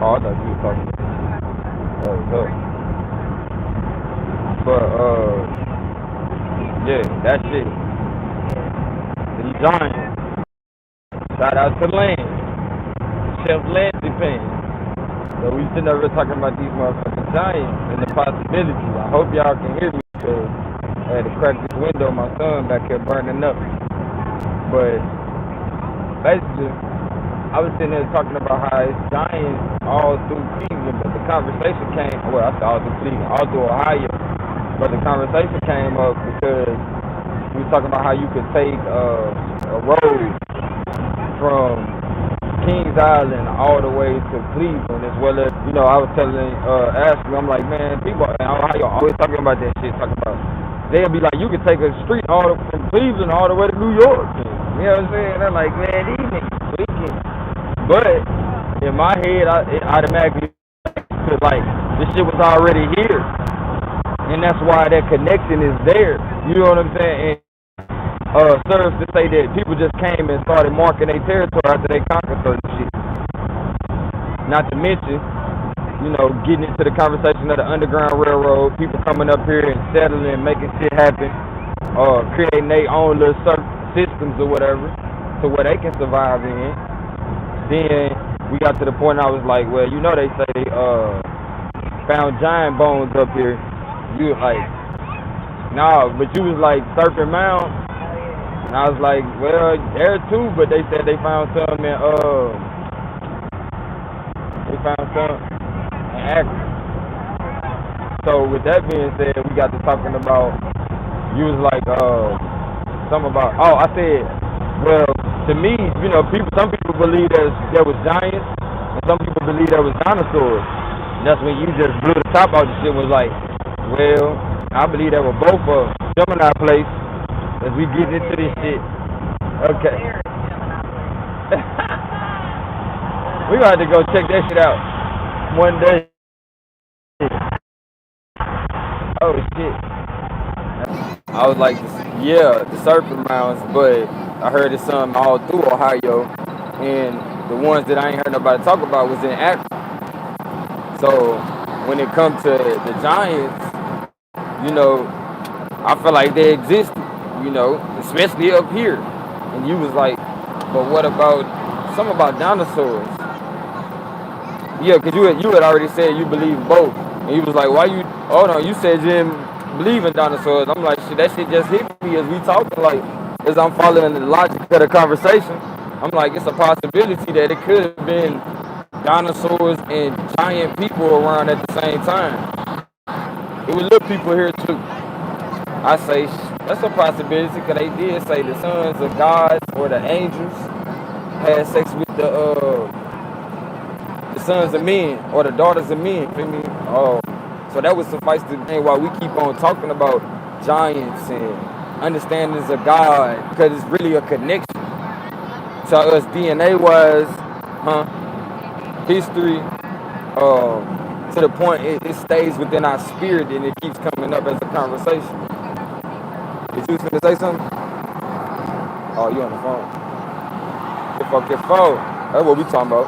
Oh, I thought you were talking. Look. But yeah, that shit. The Giants. Shout out to Lance. Chef Lancey fans. So we sitting over talking about these motherfucking Giants and the possibility. I hope y'all can hear me because I had to crack this window. My son back here burning up. But basically, I was sitting there talking about how it's Giants all through Cleveland, but the conversation came. Well, I said all through Cleveland, all through Ohio. But the conversation came up because we was talking about how you could take a road from Kings Island all the way to Cleveland, as well as, I was telling Ashley, I'm like, man, people in Ohio always talking about that shit, they'll be like, you could take a street from Cleveland all the way to New York. You know what I'm saying? They're like, man, these niggas tweaking. But in my head, it automatically, like, this shit was already here. And that's why that connection is there. You know what I'm saying? And serves to say that people just came and started marking their territory after they conquered certain shit. Not to mention, getting into the conversation of the Underground Railroad, people coming up here and settling, making shit happen, creating their own little systems or whatever, to where they can survive in. Then we got to the point I was like, well, they say they found giant bones up here. You was like, nah, but you was like Serpent Mound. And I was like, well, there too, but they said they found some in Akron. So with that being said, we got to talking about, you was like, something about, I said, well, to me, some people believe there was giants, and some people believe there was dinosaurs. And that's when you just blew the top out the shit, was like, well, I believe there were both of them. Gemini place, as we get into this shit. Okay. We gonna have to go check that shit out one day. Oh shit. I was like, yeah, the Serpent Mounds, but I heard it's something all through Ohio, and the ones that I ain't heard nobody talk about was in Akron. So when it comes to the Giants, I feel like they exist, especially up here. And you was like, but what about something about dinosaurs? Yeah, because you had already said you believe both. And you was like, why you, hold on, you said you didn't believe in dinosaurs. I'm like, shit, that shit just hit me as we talking, like, as I'm following the logic of the conversation. I'm like, it's a possibility that it could have been dinosaurs and giant people around at the same time. It was little people here too. I say that's a possibility because they did say the sons of gods or the angels had sex with the sons of men or the daughters of men. Feel me? So that would suffice to say why we keep on talking about giants and understandings of God, because it's really a connection to us DNA wise, history, to the point it stays within our spirit and it keeps coming up as a conversation. Did you finna say something? Oh, you on the phone. Kifo. That's what we talking about.